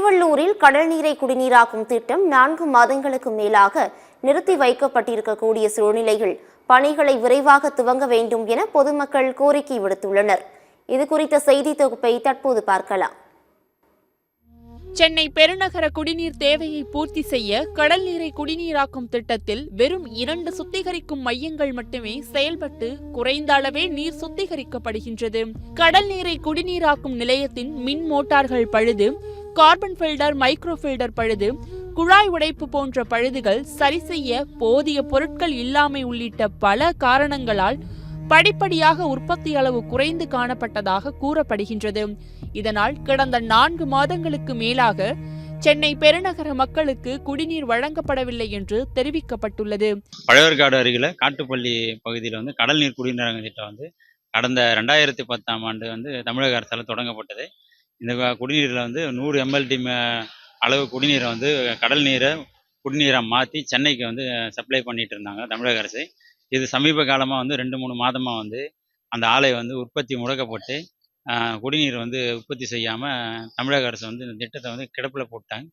திருவள்ளூரில் கடல் நீரை குடிநீராக்கும் திட்டம் 4 மாதங்களுக்கு மேலாக நிறுத்தி வைக்கப்பட்டிருக்கக்கூடிய சூழ்நிலையில் பணிகளை விரைவாக துவங்க வேண்டும் என பொதுமக்கள் கோரிக்கை விடுத்துள்ளனர். இதுகுறித்த செய்தி தொகுப்பை தற்போது பார்க்கலாம். சென்னை பெருநகர குடிநீர் தேவையை பூர்த்தி செய்ய கடல் நீரை குடிநீராக்கும் திட்டத்தில் வெறும் 2 சுத்திகரிக்கும் மையங்கள் மட்டுமே செயல்பட்டு குறைந்த அளவே நீர் சுத்திகரிக்கப்படுகின்றது. கடல் நீரை குடிநீராக்கும் நிலையத்தின் மின் மோட்டார்கள் பழுது, கார்பன் ஃபில்டர், மைக்ரோ ஃபில்டர் பழுது, குழாய் உடைப்பு போன்ற பழுதுகள் சரி செய்ய போதிய பொருட்கள் இல்லாமை உள்ளிட்ட பல காரணங்களால் படிப்படியாக உற்பத்தி அளவு குறைந்து காணப்பட்டதாக கூறப்படுகின்றது. இதனால் கடந்த 4 மாதங்களுக்கு மேலாக சென்னை பெருநகர மக்களுக்கு குடிநீர் வழங்கப்படவில்லை என்று தெரிவிக்கப்பட்டுள்ளது. பழவேற்காடு அருகில காட்டுப்பள்ளி பகுதியில் கடல் நீர் குடிநீர் திட்டம் கடந்த 2010ஆம் ஆண்டு தமிழக அரசால் தொடங்கப்பட்டது. இந்த குடிநீரில் 100 MLD அளவு குடிநீரை கடல் நீரை குடிநீரை மாற்றி சென்னைக்கு சப்ளை பண்ணிட்டு இருந்தாங்க தமிழக அரசு. இது சமீப காலமாக 2-3 மாதமாக அந்த ஆலை உற்பத்தி முடக்கப்பட்டு குடிநீர் உற்பத்தி செய்யாமல் தமிழக அரசு இந்த திட்டத்தை கிடப்பில் போட்டாங்க.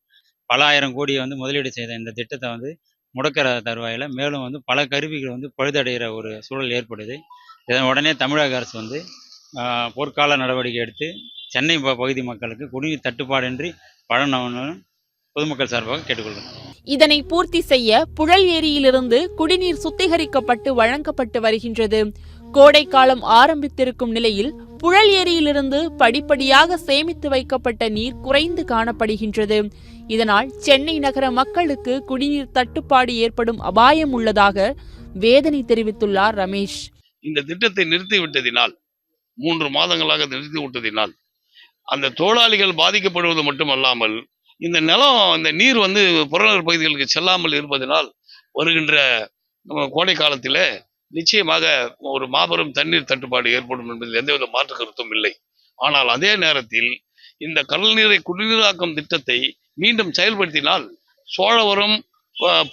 பல ஆயிரம் கோடியை முதலீடு செய்த இந்த திட்டத்தை முடக்கிற தருவாயில் மேலும் பல கருவிகள் பழுதடைகிற ஒரு சூழல் ஏற்படுது. இதன் உடனே தமிழக அரசு போர்க்கால நடவடிக்கை எடுத்து சென்னை பகுதி மக்களுக்கு குடிநீர் தட்டுப்பாடின்றி வழங்கணும்னு பொதுமக்கள் சார்பாக கேட்டுக்கொள்கிறோம். இதனை பூர்த்தி செய்ய புழல் ஏரியிலிருந்து குடிநீர் சுத்திகரிக்கப்பட்டு வழங்கப்பட்டு வருகின்றது. கோடை காலம் ஆரம்பித்திருக்கும் நிலையில் புழல் ஏரியிலிருந்து படிப்படியாக சேமித்து வைக்கப்பட்ட நீர் குறைந்து காணப்படுகின்றது. இதனால் சென்னை நகர மக்களுக்கு குடிநீர் தட்டுப்பாடு ஏற்படும் அபாயம் உள்ளதாக வேதனை தெரிவித்துள்ளார் ரமேஷ். இந்த திட்டத்தை நிறுத்திவிட்டதினால் 3 மாதங்களாக நிறுத்திவிட்டதினால் அந்த தொழிலாளிகள் பாதிக்கப்படுவது மட்டுமல்லாமல் இந்த நிலம், இந்த நீர் புறநகர் பகுதிகளுக்கு செல்லாமல் இருப்பதனால் வருகின்ற கோடை காலத்தில் நிச்சயமாக ஒரு மாபெரும் தண்ணீர் தட்டுப்பாடு ஏற்படும் என்பதில் எந்தவித மாற்று கருத்தும் இல்லை. ஆனால் அதே நேரத்தில் இந்த கடல் நீரை குடிநீராக்கும் திட்டத்தை மீண்டும் செயல்படுத்தினால் சோழவரம்,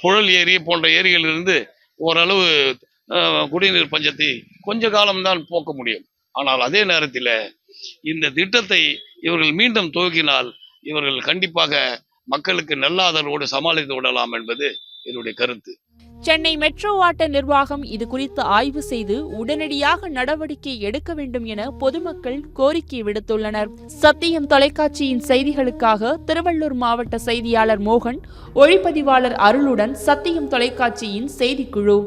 புழல் ஏரி போன்ற ஏரிகளிலிருந்து ஓரளவு குடிநீர் பஞ்சத்தை கொஞ்ச காலம்தான் போக்க முடியும். ஆனால் அதே நேரத்தில் இந்த திட்டத்தை இவர்கள் மீண்டும் துவக்கினால் இவர்கள் கண்டிப்பாக மக்களுக்கு நல்ல ஆதரவோடு சமாளித்து விடலாம் என்பது என்னுடைய கருத்து. சென்னை மெட்ரோ வாட்ட நிர்வாகம் இது குறித்து ஆய்வு செய்து உடனடியாக நடவடிக்கை எடுக்க வேண்டும் என பொதுமக்கள் கோரிக்கை விடுத்துள்ளனர். சத்தியம் தொலைக்காட்சியின் செய்திகளுக்காக திருவள்ளூர் மாவட்ட செய்தியாளர் மோகன், ஒளிப்பதிவாளர் அருளுடன் சத்தியம் தொலைக்காட்சியின் செய்திக்குழு.